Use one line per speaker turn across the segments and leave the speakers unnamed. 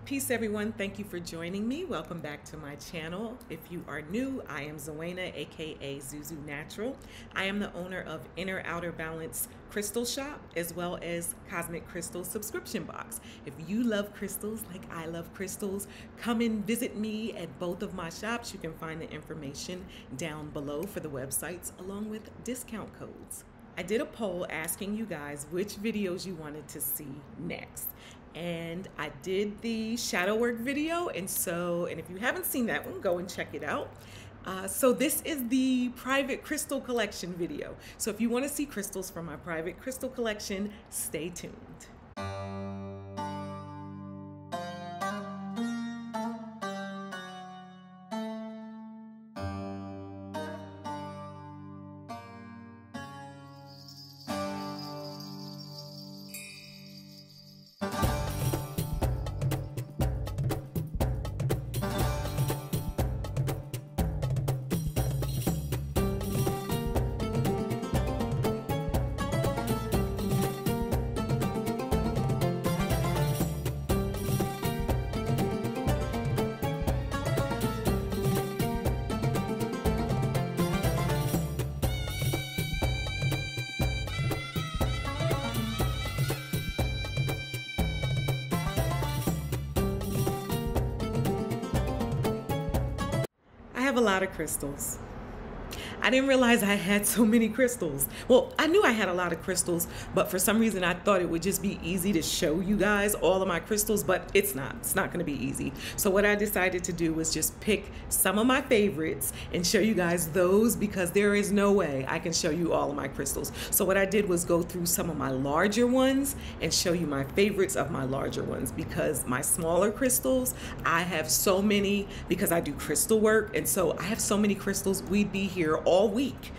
Peace everyone, thank you for joining me. Welcome back to my channel. If you are new, I am Zoena, aka Zuzunatural. I am the owner of Inner Outer Balance Crystal Shop as well as Cosmic Crystal Subscription Box. If you love crystals like I love crystals, come and visit me at both of my shops. You can find the information down below for the websites along with discount codes. I did a poll asking you guys which videos you wanted to see next. And I did the shadow work video, and if you haven't seen that one, go and check it out. So this is the private crystal collection video. So if you want to see crystals from my private crystal collection, stay tuned. I have a lot of crystals. I didn't realize I had so many crystals. Well, I knew I had a lot of crystals, but for some reason I thought it would just be easy to show you guys all of my crystals, but it's not. It's not going to be easy. So what I decided to do was just pick some of my favorites and show you guys those, because there is no way I can show you all of my crystals. So what I did was go through some of my larger ones and show you my favorites of my larger ones, because my smaller crystals, I have so many because I do crystal work. And so I have so many crystals, we'd be here all week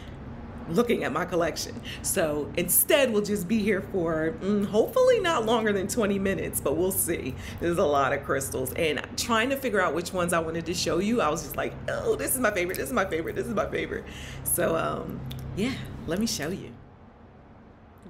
looking at my collection. So instead we'll just be here for hopefully not longer than 20 minutes, but we'll see. There's a lot of crystals, and trying to figure out which ones I wanted to show you, I was just like, oh, this is my favorite, this is my favorite, this is my favorite. So yeah, let me show you.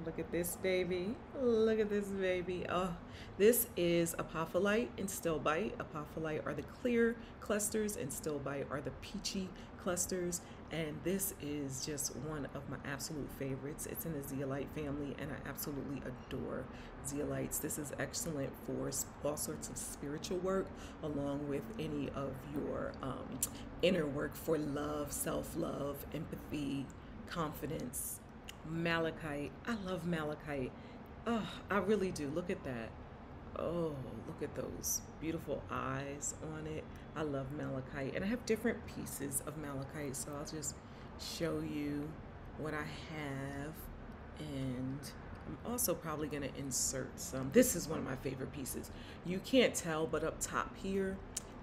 Look at this baby. Look at this baby. Oh, this is APOPHYLLITE and STILBITE. APOPHYLLITE are the clear clusters and STILBITE are the peachy clusters. And this is just one of my absolute favorites. It's in the zeolite family, and I absolutely adore zeolites. This is excellent for all sorts of spiritual work, along with any of your inner work for love, self-love, empathy, confidence. Malachite. I love malachite. Oh, I really do. Look at that. Oh, look at those beautiful eyes on it. I love malachite, and I have different pieces of malachite, so I'll just show you what I have. And I'm also probably going to insert some. This is one of my favorite pieces. You can't tell, but up top here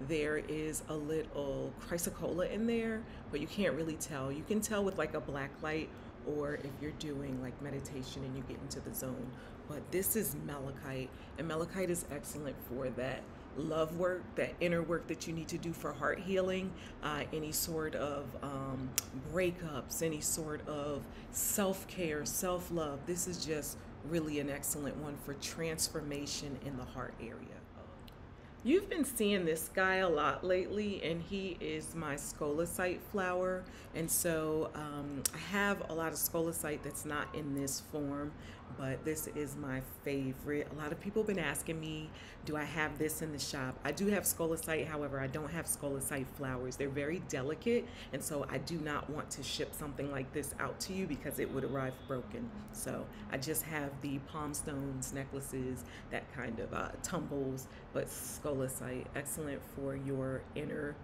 there is a little chrysocolla in there, but you can't really tell. You can tell with like a black light, or if you're doing like meditation and you get into the zone. But this is malachite, and malachite is excellent for that love work, that inner work that you need to do for heart healing, any sort of breakups, any sort of self-care, self-love. This is just really an excellent one for transformation in the heart area. You've been seeing this guy a lot lately, and he is my SCOLECITE flower. And so I have a lot of SCOLECITE that's not in this form, but this is my favorite. A lot of people have been asking me, do I have this in the shop? I do have SCOLECITE, however, I don't have SCOLECITE flowers. They're very delicate, and so I do not want to ship something like this out to you because it would arrive broken. So I just have the palm stones, necklaces, that kind of tumbles, but SCOLECITE, excellent for your inner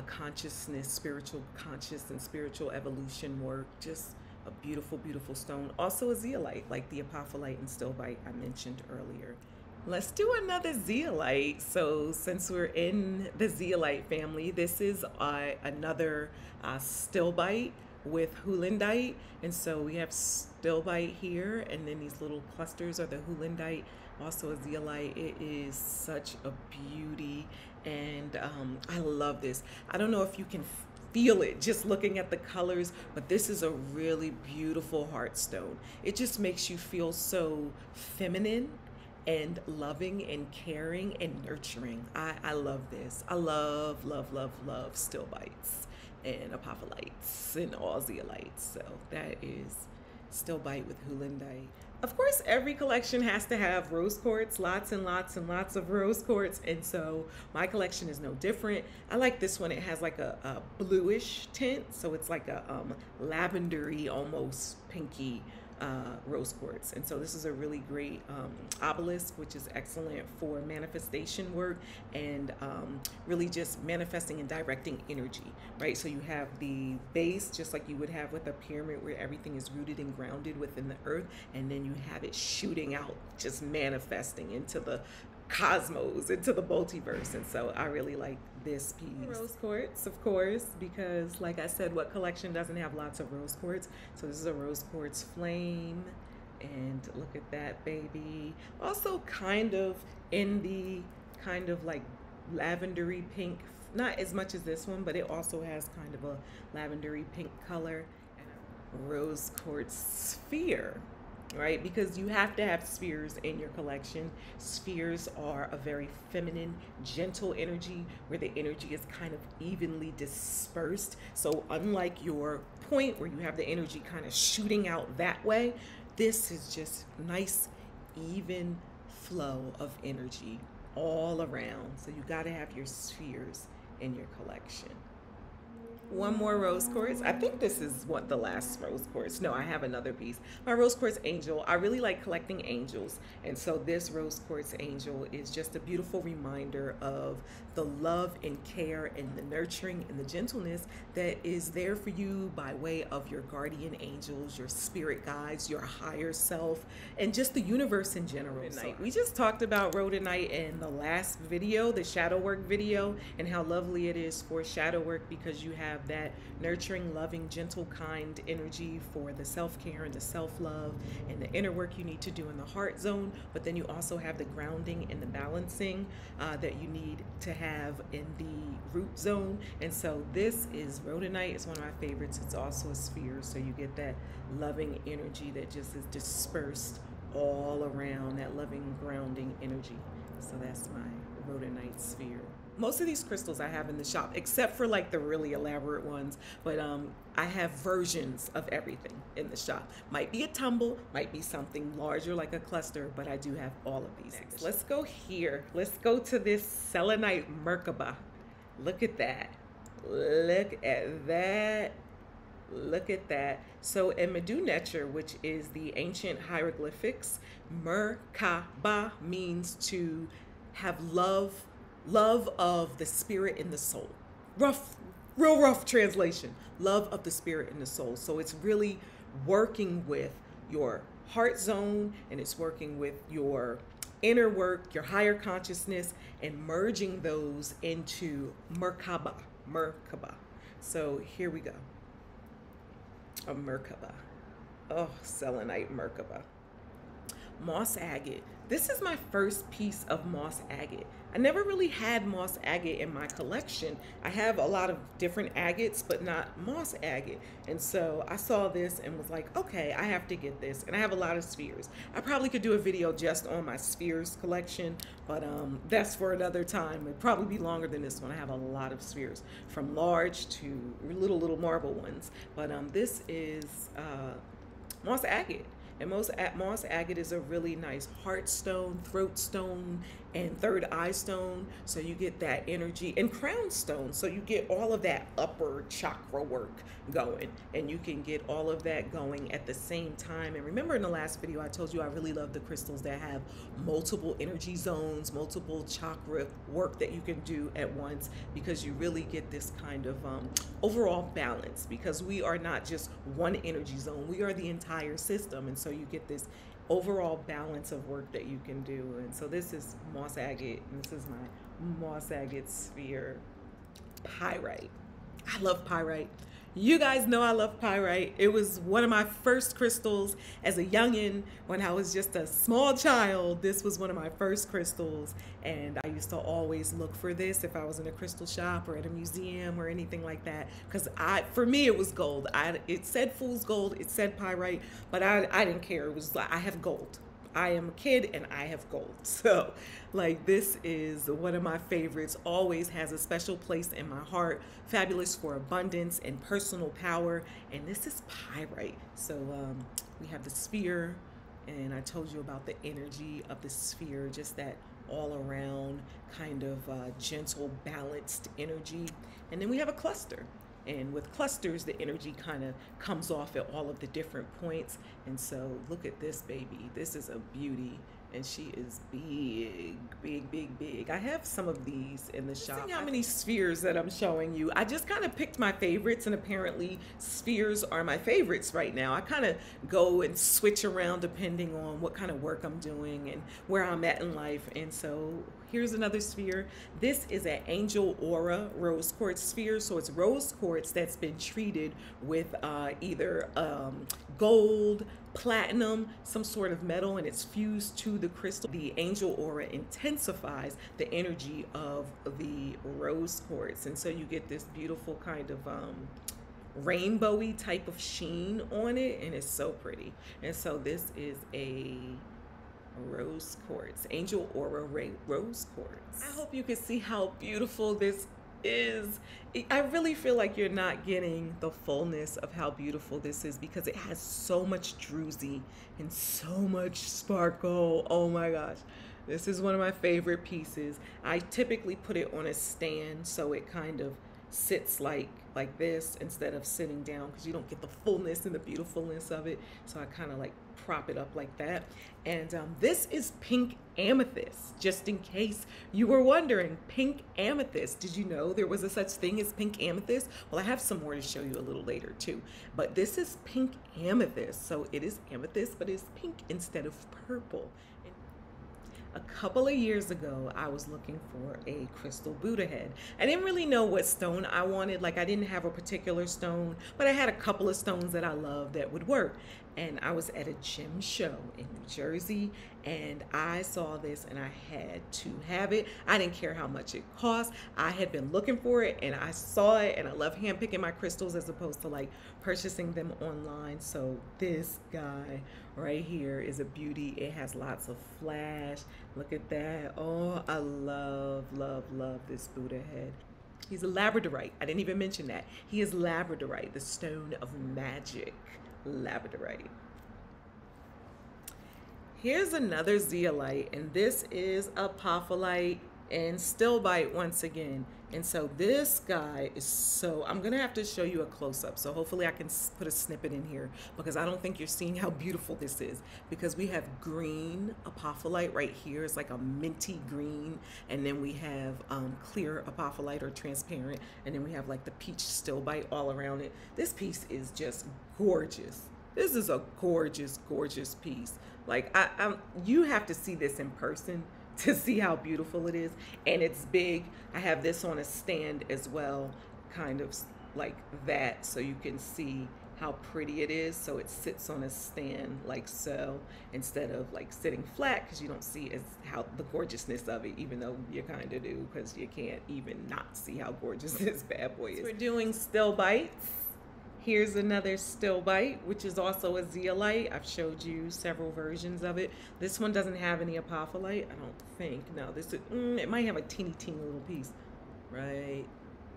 consciousness, spiritual conscious and spiritual evolution work. Just a beautiful, beautiful stone. Also a zeolite, like the APOPHYLLITE and STILBITE I mentioned earlier. Let's do another zeolite. So since we're in the zeolite family, this is another STILBITE with HEULANDITE. And so we have STILBITE here, and then these little clusters are the HEULANDITE, also a zeolite. It is such a beauty, and I love this. I don't know if you can feel it just looking at the colors, but this is a really beautiful heart stone. It just makes you feel so feminine and loving and caring and nurturing. I love this. I love, love, love, love STILBITEs and APOPHYLLITEs and ONYX. So that is STILBITE with HEULANDITE. Of course, every collection has to have rose quartz, lots and lots and lots of rose quartz, and so my collection is no different. I like this one. It has like a bluish tint, so it's like a lavendery, almost pinky rose quartz. And so this is a really great obelisk, which is excellent for manifestation work and really just manifesting and directing energy, right? So you have the base, just like you would have with a pyramid, where everything is rooted and grounded within the earth, and then you have it shooting out, just manifesting into the cosmos, into the multiverse. And so I really like this piece. Rose quartz, of course, because like I said, what collection doesn't have lots of rose quartz? So this is a rose quartz flame, and look at that baby. Also kind of in the kind of like lavendery pink, not as much as this one, but it also has kind of a lavendery pink color. And a rose quartz sphere, right? Because you have to have spheres in your collection. Spheres are a very feminine, gentle energy, where the energy is kind of evenly dispersed. So unlike your point where you have the energy kind of shooting out that way, this is just nice, even flow of energy all around. So you got to have your spheres in your collection. One more rose quartz. I think this is what the last rose quartz. No, I have another piece. My rose quartz angel. I really like collecting angels, and so this rose quartz angel is just a beautiful reminder of the love and care and the nurturing and the gentleness that is there for you by way of your guardian angels, your spirit guides, your higher self, and just the universe in general. We just talked about rhodonite in the last video, the shadow work video, and how lovely it is for shadow work, because you have that nurturing, loving, gentle, kind energy for the self-care and the self-love and the inner work you need to do in the heart zone. But then you also have the grounding and the balancing that you need to have in the root zone. And so this is rhodonite. It's one of my favorites. It's also a sphere, so you get that loving energy that just is dispersed all around, that loving, grounding energy. So that's my rhodonite sphere. Most of these crystals I have in the shop, except for like the really elaborate ones, but I have versions of everything in the shop. Might be a tumble, might be something larger like a cluster, but I do have all of these. Next, let's go here. Let's go to this selenite Merkaba. Look at that. Look at that. Look at that. So in Medu Neter, which is the ancient hieroglyphics, Merkaba means to have love of the spirit and the soul. Real rough translation. Love of the spirit and the soul. So it's really working with your heart zone, and it's working with your inner work, your higher consciousness, and merging those into Merkaba. So here we go. A Merkaba. Oh, selenite Merkaba. Moss agate. This is my first piece of moss agate. I never really had moss agate in my collection. I have a lot of different agates, but not moss agate. And so I saw this and was like, okay, I have to get this. And I have a lot of spheres. I probably could do a video just on my spheres collection, but that's for another time. It'd probably be longer than this one. I have a lot of spheres, from large to little marble ones. But this is moss agate. And moss agate is a really nice heart stone, throat stone, and third eye stone. So you get that energy, and crown stone. So you get all of that upper chakra work going, and you can get all of that going at the same time. And remember in the last video, I told you I really love the crystals that have multiple energy zones, multiple chakra work that you can do at once, because you really get this kind of overall balance, because we are not just one energy zone, we are the entire system. And so you get this overall balance of work that you can do. And so this is moss agate, and this is my moss agate sphere. Pyrite. I love pyrite. You guys know I love pyrite. It was one of my first crystals as a youngin' when I was just a small child. This was one of my first crystals, and I used to always look for this if I was in a crystal shop or at a museum or anything like that, because for me it was gold. It said fool's gold, it said pyrite, but I didn't care. It was like, I have gold. I am a kid and I have gold. So like this is one of my favorites, always has a special place in my heart, fabulous for abundance and personal power. And this is pyrite. So we have the sphere, and I told you about the energy of the sphere, just that all around kind of gentle, balanced energy. And then we have a cluster. And with clusters, the energy kind of comes off at all of the different points. And so look at this baby. This is a beauty. And she is big, big, big, big. I have some of these in the shop. See how many spheres that I'm showing you. I just kind of picked my favorites, and apparently spheres are my favorites right now. I kind of go and switch around depending on what kind of work I'm doing and where I'm at in life. And so here's another sphere. This is an Angel Aura rose quartz sphere. So it's rose quartz that's been treated with either gold, platinum, some sort of metal, and it's fused to the crystal. The Angel Aura intensifies the energy of the rose quartz, and so you get this beautiful kind of rainbowy type of sheen on it, and it's so pretty. And so this is a rose quartz, Angel Aura rose quartz. I hope you can see how beautiful this is. I really feel like you're not getting the fullness of how beautiful this is because it has so much druzy and so much sparkle. Oh my gosh, this is one of my favorite pieces. I typically put it on a stand so it kind of sits like this instead of sitting down, because you don't get the fullness and the beautifulness of it. So I kind of like prop it up like that. And this is pink amethyst, just in case you were wondering. Pink amethyst, did you know there was a such thing as pink amethyst? Well, I have some more to show you a little later too, but this is pink amethyst. So it is amethyst, but it's pink instead of purple. A couple of years ago, I was looking for a crystal Buddha head. I didn't really know what stone I wanted. Like, I didn't have a particular stone, but I had a couple of stones that I loved that would work. And I was at a gem show in New Jersey, and I saw this and I had to have it. I didn't care how much it cost. I had been looking for it and I saw it, and I love handpicking my crystals as opposed to like purchasing them online. So this guy right here is a beauty. It has lots of flash. Look at that. Oh, I love, love, love this Buddha head. He's a labradorite. I didn't even mention that. He is labradorite, the stone of magic. Labradorite. Here's another zeolite, and this is APOPHYLLITE and STILBITE once again. And so this guy is so, I'm gonna have to show you a close-up, so hopefully I can put a snippet in here, because I don't think you're seeing how beautiful this is, because we have green APOPHYLLITE right here. It's like a minty green, and then we have clear APOPHYLLITE or transparent, and then we have like the peach STILBITE all around it. This piece is just gorgeous. This is a gorgeous, gorgeous piece. Like, you have to see this in person to see how beautiful it is. And it's big. I have this on a stand as well, kind of like that, so you can see how pretty it is. So it sits on a stand like so, instead of like sitting flat, because you don't see how the gorgeousness of it, even though you kind of do, because you can't even not see how gorgeous this bad boy is. So we're doing STILBITEs. Here's another STILBITE, which is also a zeolite. I've showed you several versions of it. This one doesn't have any APOPHYLLITE, I don't think. No, this is, it might have a teeny little piece right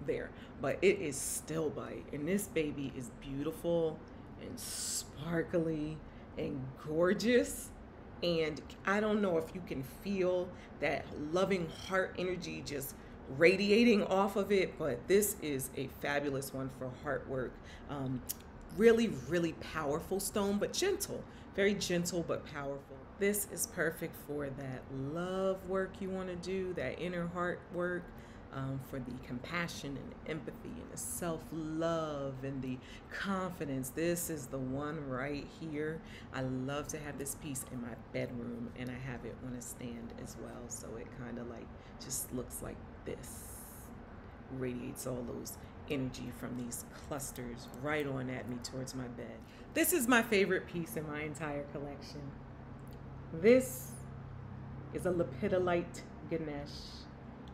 there, but it is STILBITE, and this baby is beautiful and sparkly and gorgeous. And I don't know if you can feel that loving heart energy just radiating off of it, but this is a fabulous one for heart work. Really, really powerful stone, but gentle, very gentle but powerful. This is perfect for that love work you want to do, that inner heart work, for the compassion and empathy and the self-love and the confidence. This is the one right here. I love to have this piece in my bedroom, and I have it on a stand as well, so it kind of like just looks like this. Radiates all those energy from these clusters right on at me towards my bed. This is my favorite piece in my entire collection. This is a Lepidolite Ganesh.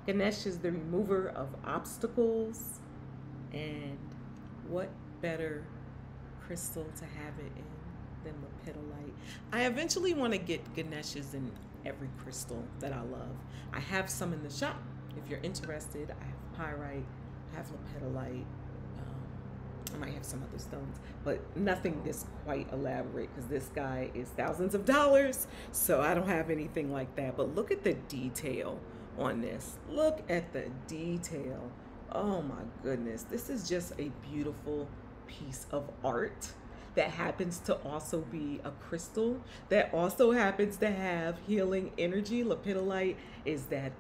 Ganesh is the remover of obstacles, and what better crystal to have it in then lepidolite. I eventually want to get Ganeshas in every crystal that I love. I have some in the shop. If you're interested, I have pyrite, I have lepidolite. I might have some other stones, but nothing this quite elaborate because this guy is thousands of dollars, so I don't have anything like that. But look at the detail on this. Look at the detail. Oh my goodness. This is just a beautiful piece of art that happens to also be a crystal that also happens to have healing energy. Lepidolite is that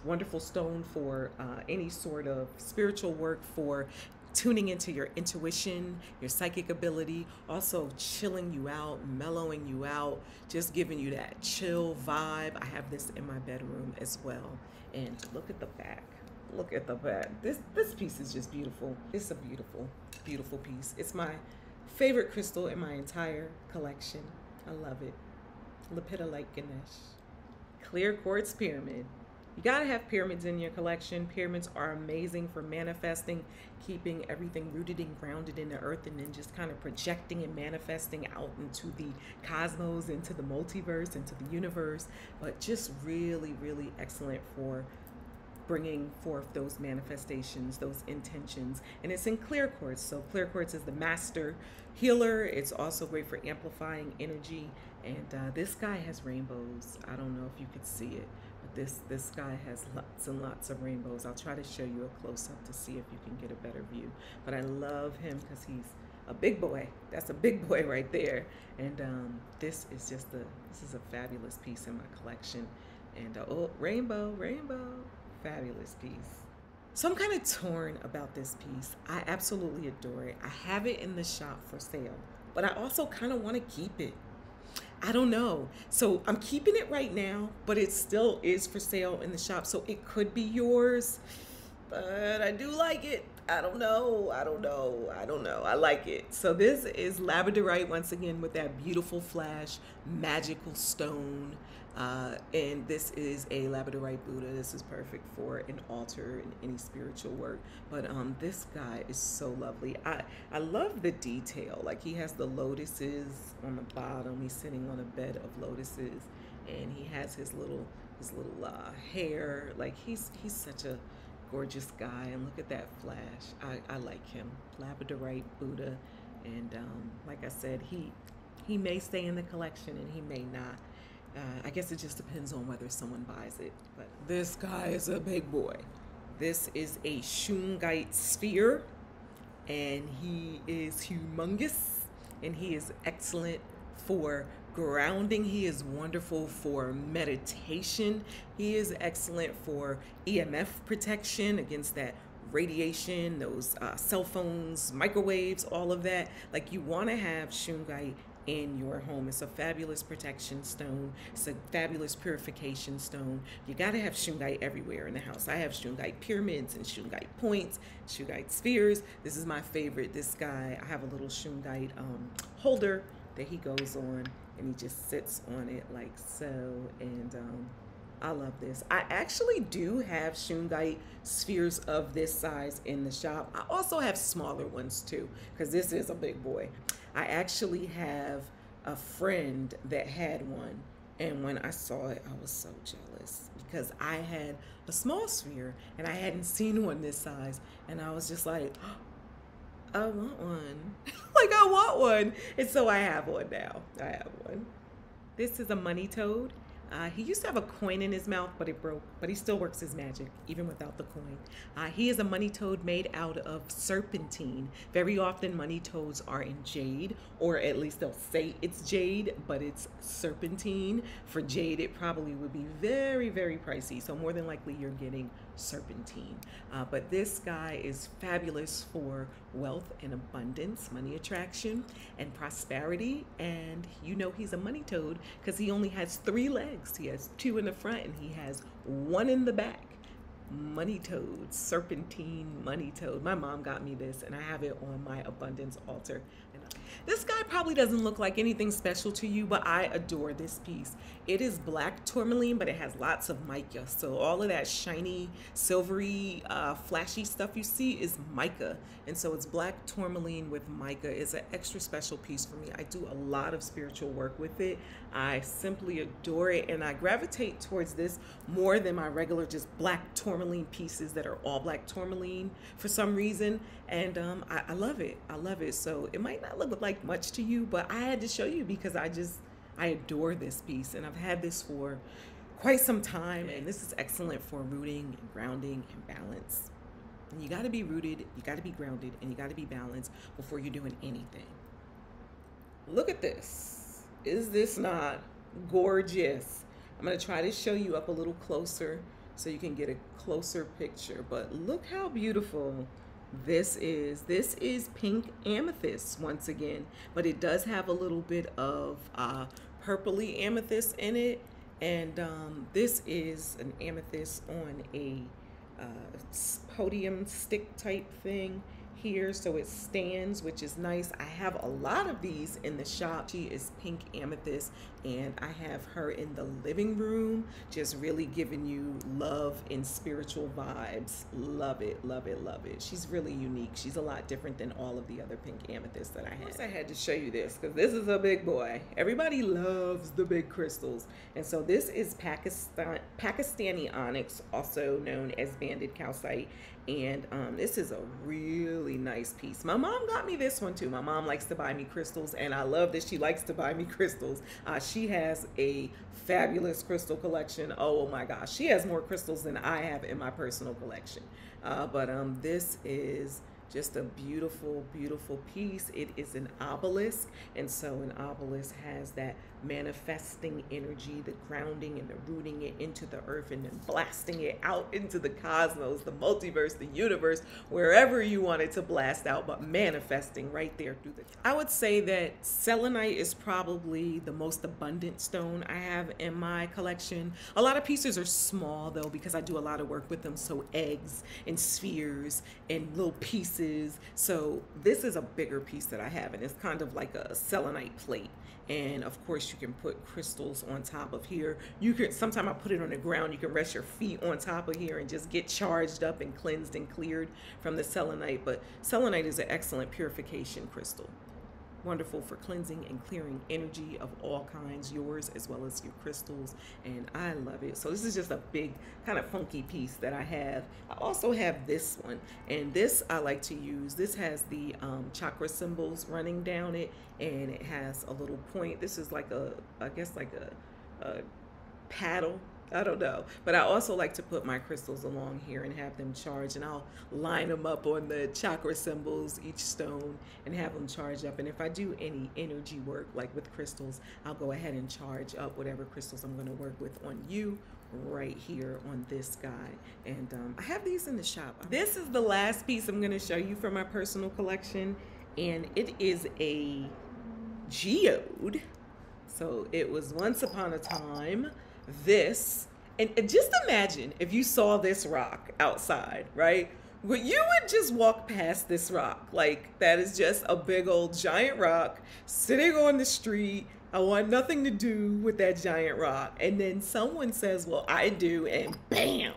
wonderful stone for any sort of spiritual work, for tuning into your intuition, your psychic ability, also chilling you out, mellowing you out, just giving you that chill vibe. I have this in my bedroom as well. And look at the back. Look at the back. This piece is just beautiful. It's a beautiful, beautiful piece. It's my favorite crystal in my entire collection. I love it. Lepidolite Ganesh. Clear quartz pyramid. You gotta have pyramids in your collection. Pyramids are amazing for manifesting, keeping everything rooted and grounded in the earth, and then just kind of projecting and manifesting out into the cosmos, into the multiverse, into the universe. But just really, really excellent for bringing forth those manifestations, those intentions. And it's in clear quartz. So clear quartz is the master healer. It's also great for amplifying energy. And this guy has rainbows. I don't know if you could see it, but this guy has lots and lots of rainbows. I'll try to show you a close-up to see if you can get a better view. But I love him because he's a big boy. That's a big boy right there. And this is a fabulous piece in my collection. And oh, rainbow, rainbow. Fabulous piece. So I'm kind of torn about this piece. I absolutely adore it. I have it in the shop for sale, but I also kind of want to keep it. I don't know. So I'm keeping it right now, but it still is for sale in the shop. So it could be yours, but I do like it. I don't know. I like it. So this is labradorite once again with that beautiful flash, magical stone. And this is a labradorite Buddha. This is perfect for an altar and any spiritual work. But this guy is so lovely. I love the detail. Like he has the lotuses on the bottom. He's sitting on a bed of lotuses, and he has his little hair. Like he's such a gorgeous guy. And look at that flash. I like him. Labradorite Buddha. And like I said, he may stay in the collection and he may not. I guess it just depends on whether someone buys it. But this guy is a big boy. This is a Shungite sphere, and he is humongous, and he is excellent for grounding. He is wonderful for meditation. He is excellent for EMF protection against that radiation, those cell phones, microwaves, all of that. Like you want to have Shungite in your home. It's a fabulous protection stone. It's a fabulous purification stone. You got to have Shungite everywhere in the house. I have Shungite pyramids and Shungite points, Shungite spheres. This is my favorite. This guy, I have a little Shungite holder that he goes on, and he just sits on it like so. And I love this. I actually do have Shungite spheres of this size in the shop. I also have smaller ones too, because this is a big boy. I actually have a friend that had one, and when I saw it, I was so jealous because I had a small sphere and I hadn't seen one this size, and I was just like, oh, I want one. Like I want one. And so I have one now. I have one. This is a money toad. He used to have a coin in his mouth, but it broke. But he still works his magic, even without the coin. He is a money toad made out of serpentine. Very often, money toads are in jade, or at least they'll say it's jade, but it's serpentine. For jade, it probably would be very, very pricey. So more than likely, you're getting serpentine. But this guy is fabulous for wealth and abundance, money attraction, and prosperity. And you know he's a money toad because he only has 3 legs. He has 2 in the front and he has 1 in the back. money toad, serpentine money toad. My mom got me this and I have it on my abundance altar. This guy probably doesn't look like anything special to you, but I adore this piece. It is black tourmaline, but it has lots of mica. So all of that shiny, silvery, flashy stuff you see is mica. And so it's black tourmaline with mica. It's an extra special piece for me. I do a lot of spiritual work with it. I simply adore it, and I gravitate towards this more than my regular just black tourmaline pieces that are all black tourmaline for some reason. And I love it. I love it. So it might not look like much to you, but I had to show you because I adore this piece, and I've had this for quite some time, and this is excellent for rooting and grounding and balance. And you got to be rooted, you got to be grounded, and you got to be balanced before you're doing anything. Look at this. Is this not gorgeous? I'm going to try to show you up a little closer so you can get a closer picture, but look how beautiful this is. This is pink amethyst once again, but it does have a little bit of purpley amethyst in it. And this is an amethyst on a podium stick type thing here, so it stands, which is nice. I have a lot of these in the shop. She is pink amethyst, and I have her in the living room, just really giving you love and spiritual vibes. Love it, love it, love it. She's really unique. She's a lot different than all of the other pink amethysts that I have. I had to show you this because this is a big boy. Everybody loves the big crystals. And so this is Pakistani onyx, also known as banded calcite. And this is a really nice piece. My mom got me this one too. My mom likes to buy me crystals, and I love that she likes to buy me crystals. She has a fabulous crystal collection. Oh my gosh, she has more crystals than I have in my personal collection. But this is just a beautiful, beautiful piece. It is an obelisk, and so an obelisk has that manifesting energy, the grounding and the rooting it into the earth and then blasting it out into the cosmos, the multiverse, the universe, wherever you want it to blast out, but manifesting right there through the I would say that selenite is probably the most abundant stone I have in my collection. A lot of pieces are small though, because I do a lot of work with them, so eggs and spheres and little pieces. So this is a bigger piece that I have, and it's kind of like a selenite plate. And of course you can put crystals on top of here. You can, sometimes I put it on the ground. You can rest your feet on top of here and just get charged up and cleansed and cleared from the selenite. But selenite is an excellent purification crystal. Wonderful for cleansing and clearing energy of all kinds, yours as well as your crystals, and I love it. So this is just a big kind of funky piece that I have. I also have this one, and this I like to use. This has the chakra symbols running down it, and it has a little point. This is like a, I guess like a paddle. I don't know, but I also like to put my crystals along here and have them charged, and I'll line them up on the chakra symbols, each stone, and have them charged up. And if I do any energy work, like with crystals, I'll go ahead and charge up whatever crystals I'm going to work with on you right here on this guy. And I have these in the shop. This is the last piece I'm going to show you from my personal collection, and it is a geode. So it was once upon a time this, and just imagine if you saw this rock outside, right? Well, you would just walk past this rock like that is just a big old giant rock sitting on the street. I want nothing to do with that giant rock. And then someone says, well, I do, and bam,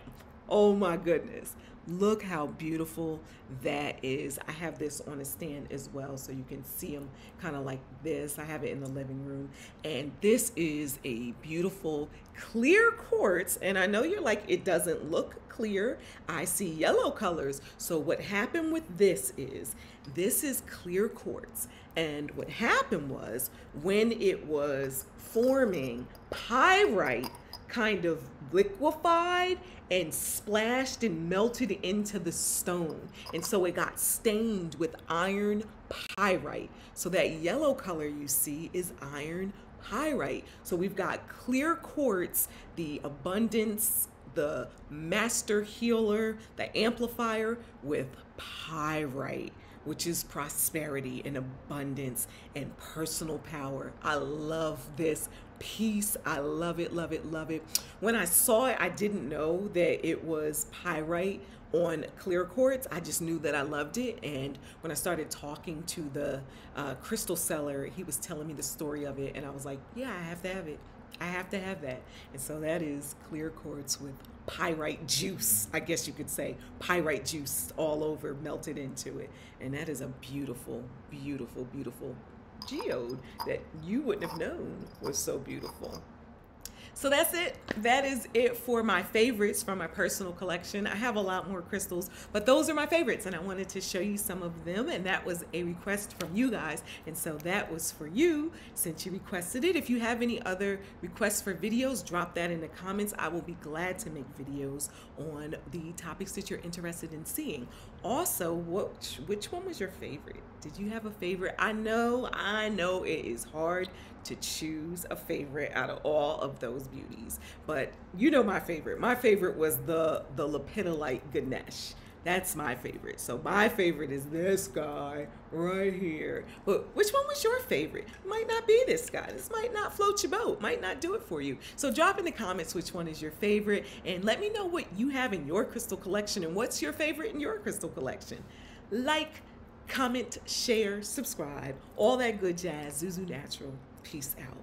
oh my goodness. Look how beautiful that is. I have this on a stand as well, so you can see them kind of like this. I have it in the living room, and this is a beautiful clear quartz. And I know you're like, it doesn't look clear. I see yellow colors. So what happened with this is clear quartz. And what happened was when it was forming, pyrite kind of liquefied and splashed and melted into the stone, and so it got stained with iron pyrite. So that yellow color you see is iron pyrite. So we've got clear quartz, the abundance, the master healer, the amplifier, with pyrite, which is prosperity and abundance and personal power. I love this piece. I love it, love it, love it. When I saw it, I didn't know that it was pyrite on clear quartz. I just knew that I loved it. And when I started talking to the crystal seller, he was telling me the story of it. And I was like, yeah, I have to have it. I have to have that. And so that is clear quartz with pyrite juice, I guess you could say. Pyrite juice all over, melted into it. And that is a beautiful, beautiful, beautiful geode that you wouldn't have known was so beautiful. So that's it. That is it for my favorites from my personal collection. I have a lot more crystals, but those are my favorites, and I wanted to show you some of them, and that was a request from you guys, and so that was for you since you requested it. If you have any other requests for videos, drop that in the comments. I will be glad to make videos on the topics that you're interested in seeing. Also, which one was your favorite? Did you have a favorite? I know it is hard to choose a favorite out of all of those beauties, but you know my favorite. My favorite was the Lepidolite Ganesh. That's my favorite. So my favorite is this guy right here. But which one was your favorite? It might not be this guy. This might not float your boat, might not do it for you. So drop in the comments which one is your favorite, and let me know what you have in your crystal collection and what's your favorite in your crystal collection. Like, comment, share, subscribe, all that good jazz. Zuzunatural. Peace out.